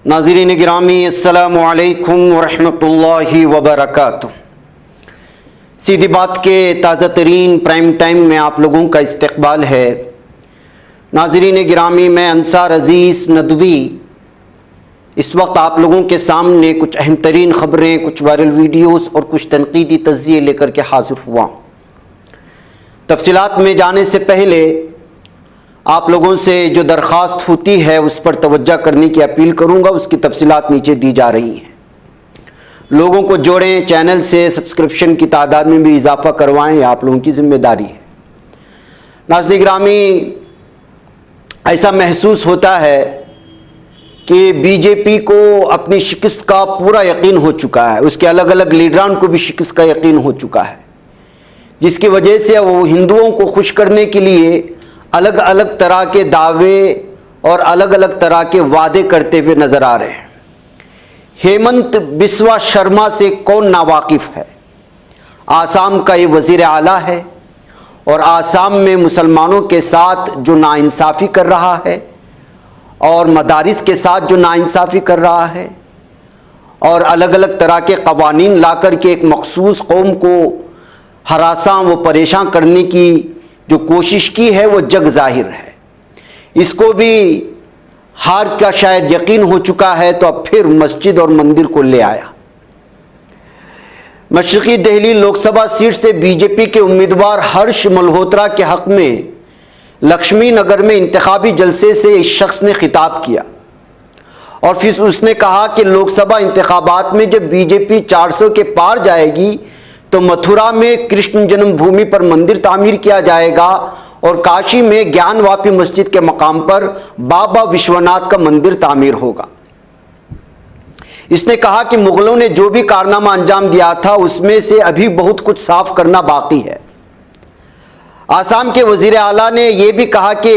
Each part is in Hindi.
नाज़रीन गिरामी अस्सलामु अलैकुम वरहमतुल्लाहि वबरकातुह। सीधी बात के ताज़ा तरीन प्राइम टाइम में आप लोगों का इस्तकबाल है। नाज़रीन गिरामी, मैं अंसार अज़ीज़ नदवी इस वक्त आप लोगों के सामने कुछ अहम तरीन ख़बरें, कुछ वायरल वीडियोस और कुछ तनकीदी तज़्ज़िये लेकर के हाज़िर हुआ। तफसीलात में जाने से पहले आप लोगों से जो दरख्वास्त होती है उस पर तवज्जो करने की अपील करूंगा। उसकी तफसीलात नीचे दी जा रही हैं। लोगों को जोड़ें, चैनल से सब्सक्रिप्शन की तादाद में भी इजाफा करवाएं, यह आप लोगों की जिम्मेदारी है। नाज़रीन गिरामी, ऐसा महसूस होता है कि बीजेपी को अपनी शिकस्त का पूरा यकीन हो चुका है। उसके अलग अलग लीडरान को भी शिकस्त का यकीन हो चुका है, जिसकी वजह से वो हिंदुओं को खुश करने के लिए अलग अलग तरह के दावे और अलग अलग तरह के वादे करते हुए नजर आ रहे हैं। हेमंत बिस्वा शर्मा से कौन नावाकिफ है? आसाम का ये वजीर आला है और आसाम में मुसलमानों के साथ जो नाइंसाफ़ी कर रहा है और मदारिस के साथ जो नाइंसाफ़ी कर रहा है और अलग अलग तरह के कवानीन ला कर के एक मखसूस कौम को हरासां व परेशान करने की जो कोशिश की है वो जग जाहिर है। इसको भी हार का शायद यकीन हो चुका है, तो अब फिर मस्जिद और मंदिर को ले आया। मशरिकी दिल्ली लोकसभा सीट से बीजेपी के उम्मीदवार हर्ष मल्होत्रा के हक में लक्ष्मी नगर में इंतखाबी जलसे से इस शख्स ने खिताब किया और फिर उसने कहा कि लोकसभा इंतखाबात में जब बीजेपी 400 के पार जाएगी तो मथुरा में कृष्ण जन्मभूमि पर मंदिर तामीर किया जाएगा और काशी में ज्ञानवापी मस्जिद के मकाम पर बाबा विश्वनाथ का मंदिर तामीर होगा। इसने कहा कि मुगलों ने जो भी कारनामा अंजाम दिया था उसमें से अभी बहुत कुछ साफ करना बाकी है। आसाम के वजीर आला ने यह भी कहा कि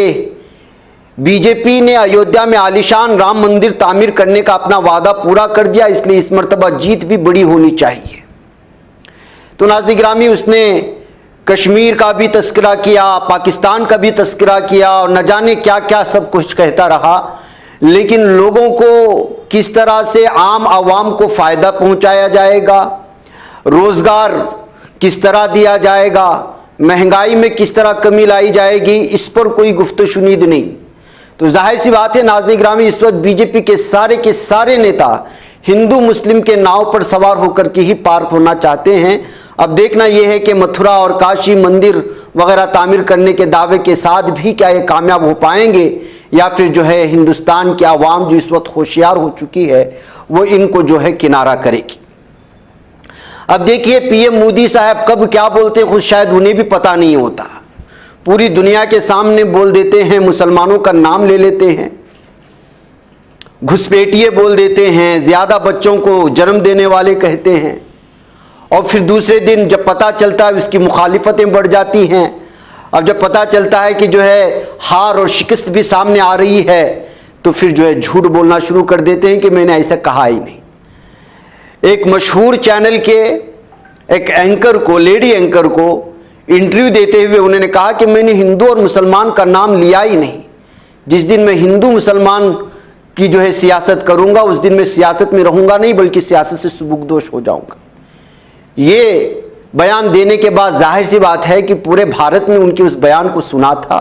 बीजेपी ने अयोध्या में आलीशान राम मंदिर तामीर करने का अपना वादा पूरा कर दिया, इसलिए इस मर्तबा जीत भी बड़ी होनी चाहिए। तो नाज़रीन गिरामी, उसने कश्मीर का भी तस्करा किया, पाकिस्तान का भी तस्करा किया और न जाने क्या क्या सब कुछ कहता रहा, लेकिन लोगों को किस तरह से आम आवाम को फ़ायदा पहुंचाया जाएगा, रोज़गार किस तरह दिया जाएगा, महंगाई में किस तरह कमी लाई जाएगी, इस पर कोई गुफ्तगू शुनीद नहीं। तो जाहिर सी बात है नाज़रीन गिरामी, इस वक्त बीजेपी के सारे नेता हिंदू मुस्लिम के नाव पर सवार होकर के ही पार होना चाहते हैं। अब देखना यह है कि मथुरा और काशी मंदिर वगैरह तामीर करने के दावे के साथ भी क्या ये कामयाब हो पाएंगे, या फिर जो है हिंदुस्तान की आवाम जो इस वक्त होशियार हो चुकी है वो इनको जो है किनारा करेगी। अब देखिए, पीएम मोदी साहब कब क्या बोलते खुद शायद उन्हें भी पता नहीं होता। पूरी दुनिया के सामने बोल देते हैं, मुसलमानों का नाम ले लेते हैं, घुसपैठिए बोल देते हैं, ज़्यादा बच्चों को जन्म देने वाले कहते हैं, और फिर दूसरे दिन जब पता चलता है उसकी मुखालिफतें बढ़ जाती हैं। अब जब पता चलता है कि जो है हार और शिकस्त भी सामने आ रही है तो फिर जो है झूठ बोलना शुरू कर देते हैं कि मैंने ऐसा कहा ही नहीं। एक मशहूर चैनल के एक एंकर को, लेडी एंकर को इंटरव्यू देते हुए उन्होंने कहा कि मैंने हिंदू और मुसलमान का नाम लिया ही नहीं। जिस दिन मैं हिंदू मुसलमान की जो है सियासत करूंगा उस दिन मैं सियासत में रहूंगा नहीं, बल्कि सियासत से सुबुकदोश हो जाऊंगा। ये बयान देने के बाद जाहिर सी बात है कि पूरे भारत में उनके उस बयान को सुना था।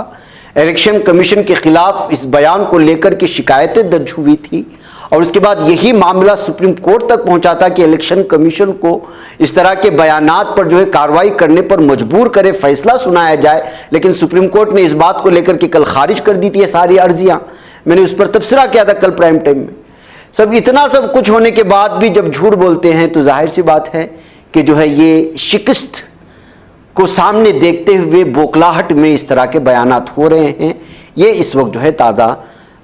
इलेक्शन कमीशन के खिलाफ इस बयान को लेकर के शिकायतें दर्ज हुई थी और उसके बाद यही मामला सुप्रीम कोर्ट तक पहुंचा था कि इलेक्शन कमीशन को इस तरह के बयानात पर जो है कार्रवाई करने पर मजबूर करे, फैसला सुनाया जाए। लेकिन सुप्रीम कोर्ट ने इस बात को लेकर के कल खारिज कर दी थी ये सारी अर्जियां। मैंने उस पर तबसरा किया था कल प्राइम टाइम में। सब इतना सब कुछ होने के बाद भी जब झूठ बोलते हैं तो जाहिर सी बात है कि जो है ये शिकस्त को सामने देखते हुए बोखलाहट में इस तरह के बयानात हो रहे हैं। ये इस वक्त जो है ताज़ा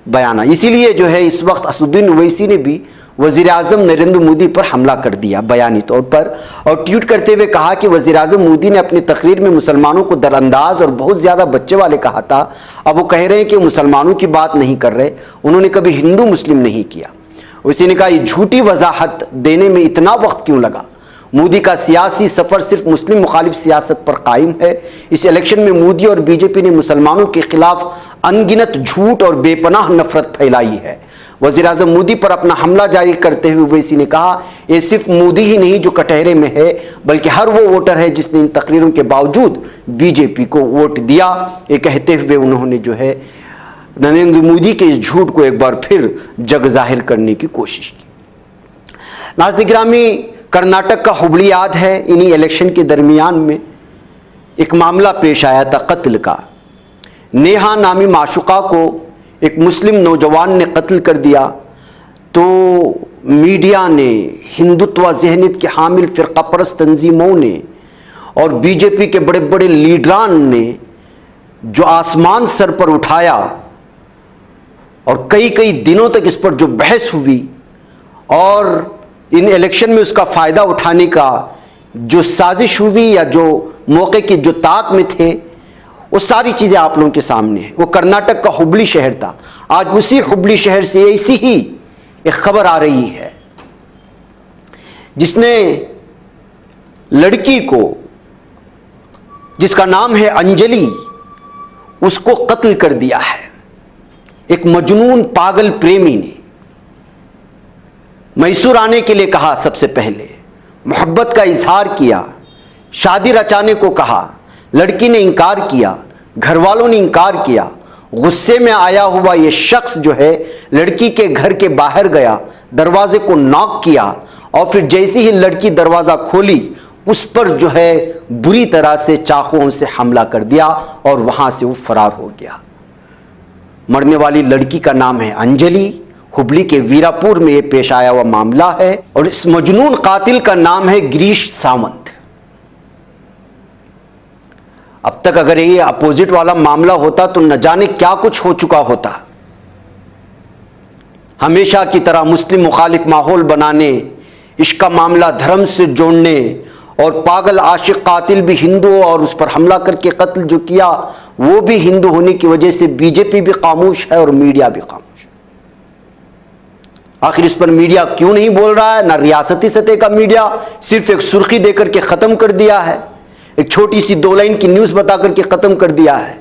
बयान, इसीलिए जो है इस वक्त असदुद्दीन ओवैसी ने भी वज़ीर आज़म नरेंद्र मोदी पर हमला कर दिया बयानी तौर पर, और ट्वीट करते हुए कहा कि वज़ीर आज़म मोदी ने अपनी तकरीर में मुसलमानों को दरअंदाज और बहुत ज़्यादा बच्चे वाले कहा था। अब वो कह रहे हैं कि मुसलमानों की बात नहीं कर रहे, उन्होंने कभी हिंदू मुस्लिम नहीं किया। उसी ने कहा ये झूठी वजाहत देने में इतना वक्त क्यों लगा? मोदी का सियासी सफ़र सिर्फ मुस्लिम मुखालिफ सियासत पर कायम है। इस इलेक्शन में मोदी और बीजेपी ने मुसलमानों के खिलाफ अनगिनत झूठ और बेपनाह नफरत फैलाई है। वज़ीर-ए-आज़म मोदी पर अपना हमला जारी करते हुए ओवैसी ने कहा, ये सिर्फ मोदी ही नहीं जो कटहरे में है, बल्कि हर वो वोटर है जिसने इन तकरीरों के बावजूद बीजेपी को वोट दिया। ये कहते हुए उन्होंने जो है नरेंद्र मोदी के इस झूठ को एक बार फिर जग जाहिर करने की कोशिश की। नाज़रीन गिरामी, कर्नाटक का हुबली याद है, इन्हीं इलेक्शन के दरमियान में एक मामला पेश आया था कत्ल का। नेहा नामी माशुका को एक मुस्लिम नौजवान ने कत्ल कर दिया, तो मीडिया ने, हिंदुत्व ज़हनियत के हामिल फ़िरक़ा परस्त तंजीमों ने और बीजेपी के बड़े बड़े लीडरान ने जो आसमान सर पर उठाया और कई कई दिनों तक इस पर जो बहस हुई और इन इलेक्शन में उसका फ़ायदा उठाने का जो साजिश हुई या जो मौके की जो ताक में थे, वो सारी चीज़ें आप लोगों के सामने हैं। वो कर्नाटक का हुबली शहर था। आज उसी हुबली शहर से ऐसी ही एक खबर आ रही है जिसने लड़की को, जिसका नाम है अंजलि, उसको कत्ल कर दिया है एक मजनून पागल प्रेमी ने। मैसूर आने के लिए कहा, सबसे पहले मोहब्बत का इजहार किया, शादी रचाने को कहा, लड़की ने इनकार किया, घर वालों ने इनकार किया। गुस्से में आया हुआ यह शख्स जो है लड़की के घर के बाहर गया, दरवाजे को नॉक किया और फिर जैसे ही लड़की दरवाज़ा खोली उस पर जो है बुरी तरह से चाकुओं से हमला कर दिया और वहाँ से वो फरार हो गया। मरने वाली लड़की का नाम है अंजलि, हुबली के वीरापुर में ये पेश आया हुआ मामला है और इस मजनून कातिल का नाम है गिरीश सावंत। अब तक अगर ये अपोजिट वाला मामला होता तो न जाने क्या कुछ हो चुका होता। हमेशा की तरह मुस्लिम मुखालिफ माहौल बनाने, इसका मामला धर्म से जोड़ने और पागल आशिक कातिल भी हिंदू और उस पर हमला करके कत्ल जो किया वो भी हिंदू होने की वजह से बीजेपी भी खामोश है और मीडिया भी खामोश। आखिर इस पर मीडिया क्यों नहीं बोल रहा है? ना रियासती सतह का मीडिया सिर्फ एक सुर्खी देकर के ख़त्म कर दिया है, एक छोटी सी 2 लाइन की न्यूज़ बता करके ख़त्म कर दिया है।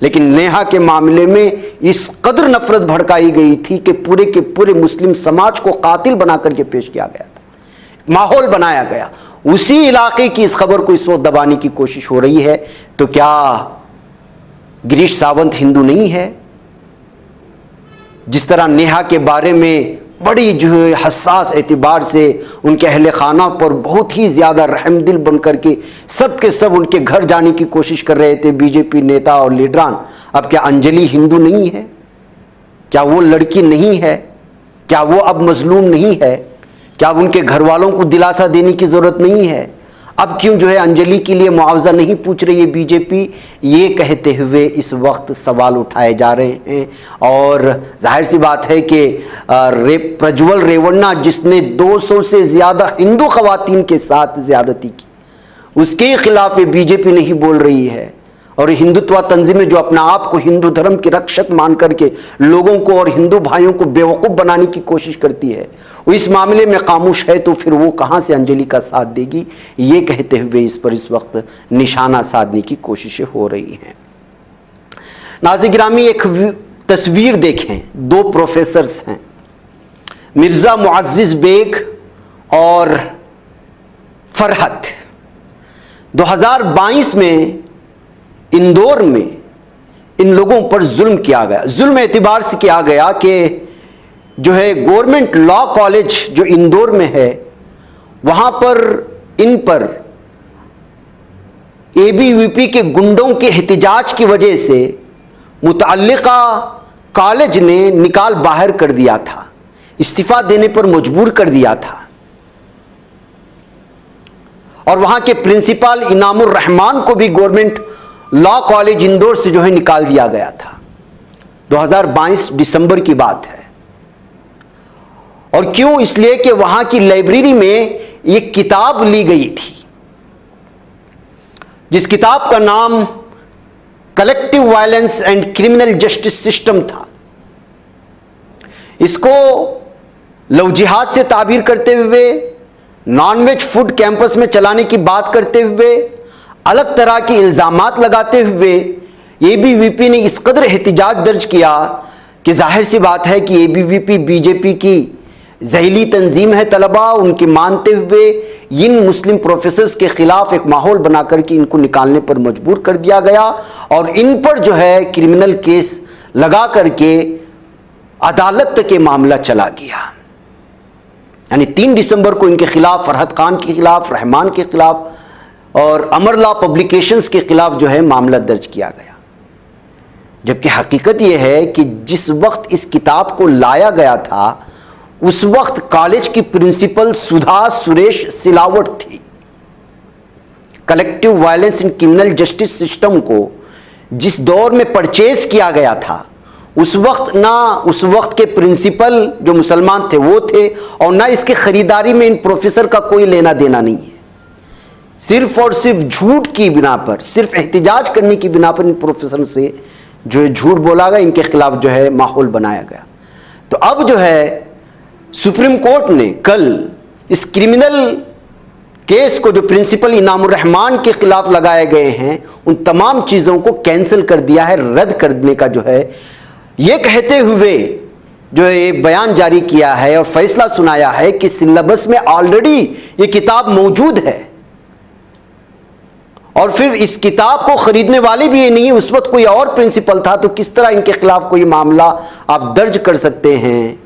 लेकिन नेहा के मामले में इस कदर नफरत भड़काई गई थी कि पूरे के पूरे मुस्लिम समाज को कातिल बना करके पेश किया गया था, माहौल बनाया गया। उसी इलाके की इस खबर को इस वक्त दबाने की कोशिश हो रही है। तो क्या गिरीश सावंत हिंदू नहीं है? जिस तरह नेहा के बारे में बड़ी जो है हसास एतबार से उनके अहले खाना पर बहुत ही ज़्यादा रहमदिल बन करके सब के सब उनके घर जाने की कोशिश कर रहे थे बीजेपी नेता और लीडरान, अब क्या अंजलि हिंदू नहीं है? क्या वो लड़की नहीं है? क्या वो अब मजलूम नहीं है? क्या अब उनके घर वालों को दिलासा देने की ज़रूरत नहीं है? अब क्यों जो है अंजलि के लिए मुआवजा नहीं पूछ रही है बीजेपी? ये कहते हुए इस वक्त सवाल उठाए जा रहे हैं। और जाहिर सी बात है कि प्रज्वल रेवन्ना जिसने 200 से ज़्यादा हिंदू खवातीन के साथ ज़्यादती की, उसके खिलाफ ये बीजेपी नहीं बोल रही है। और हिंदुत्व तंजीमें जो अपना आप को हिंदू धर्म के रक्षक मान करके लोगों को और हिंदू भाइयों को बेवकूफ़ बनाने की कोशिश करती है, वो इस मामले में खामोश है, तो फिर वो कहाँ से अंजलि का साथ देगी? ये कहते हुए इस पर इस वक्त निशाना साधने की कोशिशें हो रही हैं। नाज़रीन गिरामी, एक तस्वीर देखें, 2 प्रोफेसर्स हैं, मिर्ज़ा मुअज़्ज़िज़ बेग और फरहत। 2022 में इंदौर में इन लोगों पर जुल्म किया गया। जुल्म एतबार से किया गया कि जो है गवर्नमेंट लॉ कॉलेज जो इंदौर में है, वहाँ पर इन पर एबीवीपी के गुंडों के एहतिजाज की वजह से मुतअल्लिका कॉलेज ने निकाल बाहर कर दिया था, इस्तीफा देने पर मजबूर कर दिया था और वहाँ के प्रिंसिपल इनामुर रहमान को भी गवर्नमेंट लॉ कॉलेज इंदौर से जो है निकाल दिया गया था। 2022 दिसंबर की बात है। और क्यों? इसलिए कि वहां की लाइब्रेरी में एक किताब ली गई थी, जिस किताब का नाम collective violence and criminal justice system था। इसको लव जिहाद से ताबीर करते हुए, नॉनवेज फूड कैंपस में चलाने की बात करते हुए, अलग तरह के इल्ज़ामात लगाते हुए एबीवीपी ने इस कदर एहतिजाज दर्ज किया कि जाहिर सी बात है कि एबीवीपी बीजेपी की जहली तंजीम है। तलबा उनके मानते हुए इन मुस्लिम प्रोफेसर्स के खिलाफ एक माहौल बना करके इनको निकालने पर मजबूर कर दिया गया और इन पर जो है क्रिमिनल केस लगा करके अदालत तक के मामला चला गया। यानी 3 दिसंबर को इनके खिलाफ, फरहद खान के खिलाफ, रहमान के खिलाफ और अमर लॉ पब्लिकेशंस के खिलाफ जो है मामला दर्ज किया गया। जबकि हकीकत यह है कि जिस वक्त इस किताब को लाया गया था उस वक्त कॉलेज की प्रिंसिपल सुधा सुरेश सिलावट थी। Collective violence in criminal justice system को जिस दौर में परचेज किया गया था उस वक्त ना उस वक्त के प्रिंसिपल जो मुसलमान थे वो थे और ना इसके खरीदारी में इन प्रोफेसर का कोई लेना देना नहीं है। सिर्फ और सिर्फ झूठ की बिना पर, सिर्फ एहतिजाज करने की बिना पर इन प्रोफेसर से जो है झूठ बोला गया, इनके खिलाफ जो है माहौल बनाया गया। तो अब जो है सुप्रीम कोर्ट ने कल इस क्रिमिनल केस को जो प्रिंसिपल इनामुर रहमान के खिलाफ लगाए गए हैं उन तमाम चीजों को कैंसिल कर दिया है, रद्द करने का जो है ये कहते हुए जो है एक बयान जारी किया है और फैसला सुनाया है कि सिलेबस में ऑलरेडी ये किताब मौजूद है और फिर इस किताब को खरीदने वाले भी ये नहीं, उस वक्त कोई और प्रिंसिपल था तो किस तरह इनके खिलाफ कोई मामला आप दर्ज कर सकते हैं।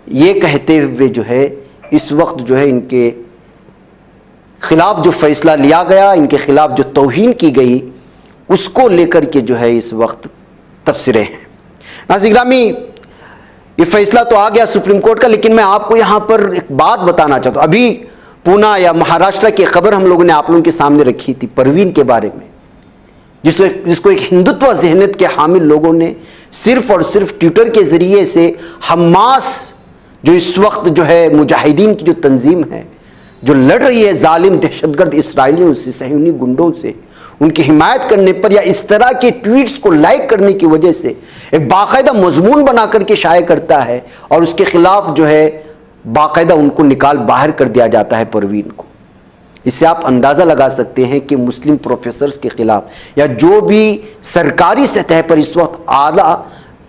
ये कहते हुए जो है इस वक्त जो है इनके खिलाफ जो फैसला लिया गया, इनके खिलाफ जो तौहीन की गई उसको लेकर के जो है इस वक्त तबसरे हैं। नाज़रीन गिरामी, ये फैसला तो आ गया सुप्रीम कोर्ट का, लेकिन मैं आपको यहां पर एक बात बताना चाहता हूं। अभी पूना या महाराष्ट्र की खबर हम लोगों ने आप लोगों के सामने रखी थी परवीन के बारे में, जिसको एक हिंदुत्व ज़हनियत के हामिल लोगों ने सिर्फ और सिर्फ ट्विटर के जरिए से हमास जो इस वक्त जो है मुजाहिदीन की जो तंजीम है जो लड़ रही है जालिम दहशतगर्द इसराइलियों से, सहयूनी गुंडों से, उनकी हिमायत करने पर या इस तरह के ट्वीट्स को लाइक करने की वजह से एक बाकायदा मजमून बना करके शाये करता है और उसके खिलाफ जो है बाकायदा उनको निकाल बाहर कर दिया जाता है परवीन को। इससे आप अंदाज़ा लगा सकते हैं कि मुस्लिम प्रोफेसर्स के खिलाफ या जो भी सरकारी सतह पर इस वक्त आला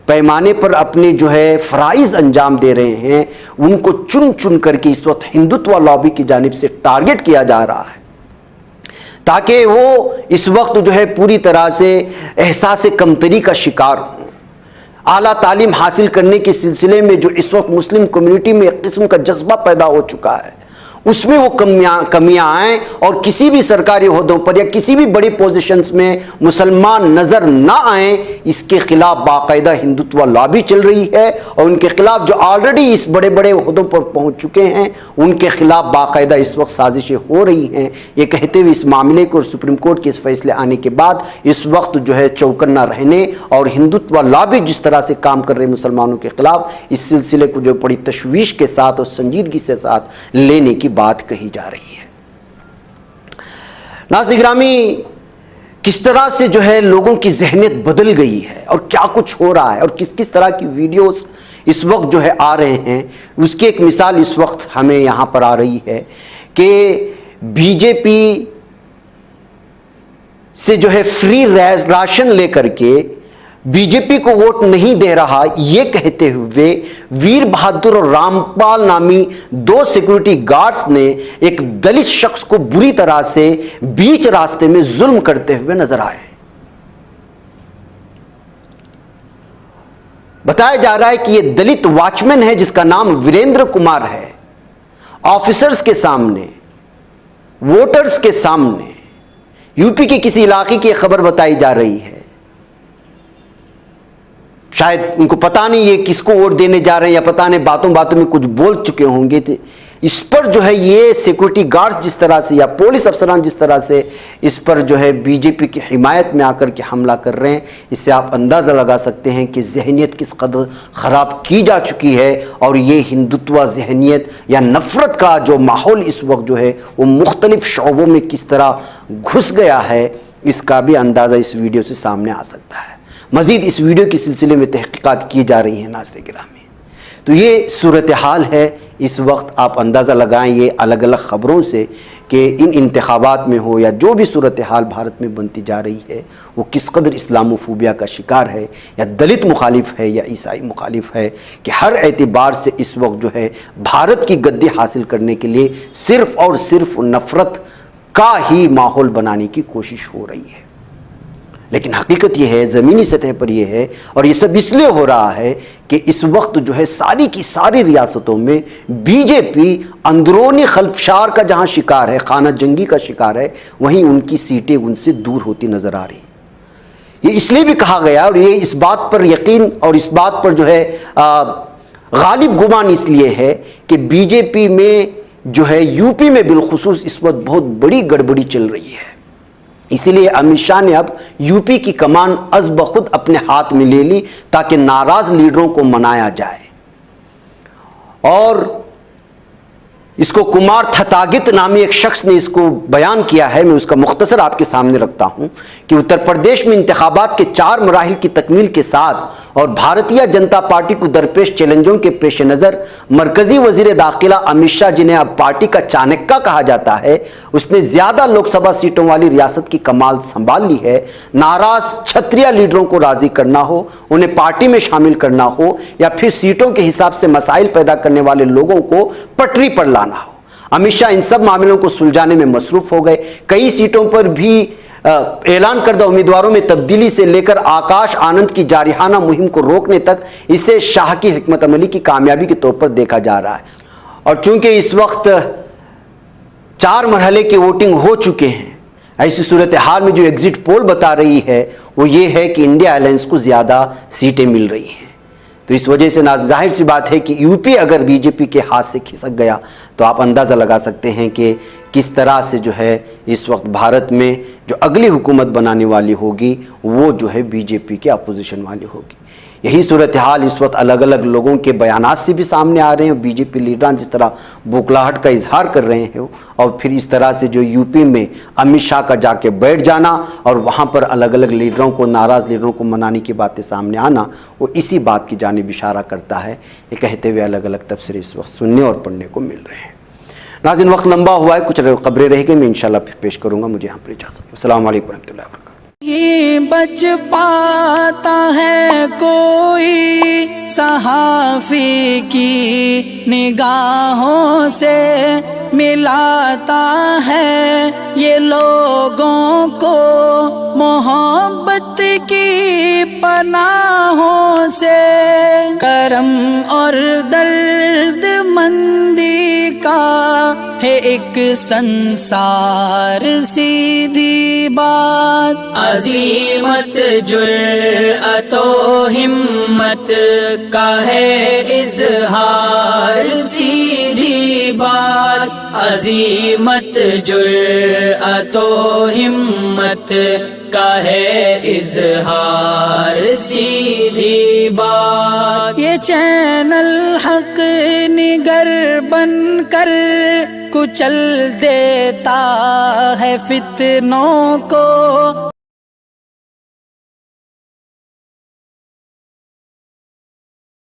पैमाने पर अपने जो है फ़राइज़ अंजाम दे रहे हैं उनको चुन चुन करके इस वक्त हिंदुत्व लॉबी की जानिब से टारगेट किया जा रहा है ताकि वो इस वक्त जो है पूरी तरह से एहसास कमतरी का शिकार हो। आला तालीम हासिल करने के सिलसिले में जो इस वक्त मुस्लिम कम्युनिटी में एक किस्म का जज्बा पैदा हो चुका है उसमें वो कमियां आएँ और किसी भी सरकारी ओहदों पर या किसी भी बड़ी पोजीशंस में मुसलमान नज़र ना आए, इसके खिलाफ बाकायदा हिंदुत्व लॉबी चल रही है और उनके खिलाफ जो ऑलरेडी इस बड़े बड़े ओहदों पर पहुंच चुके हैं उनके खिलाफ बाकायदा इस वक्त साजिशें हो रही हैं। ये कहते हुए इस मामले को सुप्रीम कोर्ट के इस फैसले आने के बाद इस वक्त जो है चौकन्ना रहने और हिंदुत्व लॉबी जिस तरह से काम कर रहे मुसलमानों के खिलाफ इस सिलसिले को जो बड़ी तशवीश के साथ और संजीदगी से साथ लेने की बात कही जा रही है। नाज़रीन गिरामी, किस तरह से जो है लोगों की ज़हनियत बदल गई है और क्या कुछ हो रहा है और किस किस तरह की वीडियोस इस वक्त जो है आ रहे हैं उसकी एक मिसाल इस वक्त हमें यहां पर आ रही है कि बीजेपी से जो है फ्री राशन लेकर के बीजेपी को वोट नहीं दे रहा ये कहते हुए वीर बहादुर और रामपाल नामी 2 सिक्योरिटी गार्ड्स ने एक दलित शख्स को बुरी तरह से बीच रास्ते में जुल्म करते हुए नजर आए। बताया जा रहा है कि यह दलित वॉचमैन है जिसका नाम वीरेंद्र कुमार है। ऑफिसर्स के सामने, वोटर्स के सामने यूपी के किसी इलाके की खबर बताई जा रही है। शायद उनको पता नहीं ये किसको वोट देने जा रहे हैं या पता नहीं बातों बातों में कुछ बोल चुके होंगे। तो इस पर जो है ये सिक्योरिटी गार्ड्स जिस तरह से या पुलिस अफसरान जिस तरह से इस पर जो है बीजेपी की हिमायत में आकर के हमला कर रहे हैं, इससे आप अंदाज़ा लगा सकते हैं कि जहनियत किस कदर ख़राब की जा चुकी है और ये हिंदुत्व जहनियत या नफ़रत का जो माहौल इस वक्त जो है वो मुख्तलिफ शोबों में किस तरह घुस गया है इसका भी अंदाज़ा इस वीडियो से सामने आ सकता है। मज़ीद इस वीडियो के सिलसिले में तहक़ीक़ात की जा रही हैं नाज़रीन गिरामी। तो ये सूरत हाल है इस वक्त। आप अंदाज़ा लगाएं ये अलग अलग ख़बरों से कि इन इंतखाबात में हो या जो भी सूरत हाल भारत में बनती जा रही है वो किस कदर इस्लामोफोबिया का शिकार है, या दलित मुखालिफ है या ईसाई मुखालिफ है, कि हर एतबार से इस वक्त जो है भारत की गद्दी हासिल करने के लिए सिर्फ़ और सिर्फ नफ़रत का ही माहौल बनाने की कोशिश हो रही है। लेकिन हकीकत यह है, ज़मीनी सतह पर यह है, और ये सब इसलिए हो रहा है कि इस वक्त जो है सारी की सारी रियासतों में बीजेपी अंदरूनी खल्फशार का जहां शिकार है, खाना जंगी का शिकार है, वहीं उनकी सीटें उनसे दूर होती नज़र आ रही। ये इसलिए भी कहा गया, और ये इस बात पर यकीन और इस बात पर जो है गालिब गुमान इसलिए है कि बीजेपी में जो है यूपी में बिलखुसूस इस वक्त बहुत बड़ी गड़बड़ी चल रही है। इसीलिए अमित शाह ने अब यूपी की कमान अज़ बखुद अपने हाथ में ले ली ताकि नाराज लीडरों को मनाया जाए। और इसको कुमार थतागित नामी एक शख्स ने इसको बयान किया है, मैं उसका मुख्तसर आपके सामने रखता हूं कि उत्तर प्रदेश में इंतखाबात के 4 मराहिल की तकमील के साथ और भारतीय जनता पार्टी को दरपेश चैलेंजों के पेश नज़र मरकजी वजीर दाखिला अमित शाह, जिन्हें अब पार्टी का चाणक्य कहा जाता है, उसने ज़्यादा लोकसभा सीटों वाली रियासत की कमाल संभाल ली है। नाराज क्षत्रिय लीडरों को राज़ी करना हो, उन्हें पार्टी में शामिल करना हो, या फिर सीटों के हिसाब से मसाइल पैदा करने वाले लोगों को पटरी पर लाना हो, अमित शाह इन सब मामलों को सुलझाने में मसरूफ हो गए। कई सीटों पर भी ऐलान करदा उम्मीदवारों में तब्दीली से लेकर आकाश आनंद की जारिहाना मुहिम को रोकने तक इसे शाह की हिकमत अमली की कामयाबी के तौर पर देखा जा रहा है। और चूंकि इस वक्त 4 मरहले की वोटिंग हो चुके हैं, ऐसी सूरत हाल में जो एग्जिट पोल बता रही है वो ये है कि इंडिया अलायंस को ज़्यादा सीटें मिल रही हैं। तो इस वजह से ना जाहिर सी बात है कि यूपी अगर बीजेपी के हाथ से खिसक गया तो आप अंदाज़ा लगा सकते हैं कि किस तरह से जो है इस वक्त भारत में जो अगली हुकूमत बनाने वाली होगी वो जो है बीजेपी के अपोजिशन वाली होगी। यही सूरत हाल इस वक्त अलग अलग लोगों के बयानात से भी सामने आ रहे हैं। बीजेपी लीडरान जिस तरह बौखलाहट का इजहार कर रहे हैं, और फिर इस तरह से जो यूपी में अमित शाह का जाके बैठ जाना और वहाँ पर अलग अलग लीडरों को, नाराज़ लीडरों को मनाने की बातें सामने आना, वो इसी बात की जानिब इशारा करता है। ये कहते हुए अलग अलग तफसीरें इस वक्त सुनने और पढ़ने को मिल रहे हैं। नाज़रीन, वक्त लंबा हुआ है, कुछ खबरें रह गई, मैं इंशाल्लाह फिर पेश करूँगा। मुझे यहाँ पर इजाज़त। अस्सलाम वालेकुम रहमतुल्लाहि व बरकातहू। ये बच पाता है कोई सहाफ़ी की निगाहों से, मिलाता है ये लोगों को मोहब्बत की पनाहों से। करम और दर्द मंदी का है एक संसार, सीधी बात। अज़ीमत जुर्अतो हिम्मत का है इज़हार, सीधी बात। अज़ीमत जुर्अतो हिम्मत का है इज़हार, सीधी बात। ये चैनल हक निगर बनकर कुचल देता है फितनों को।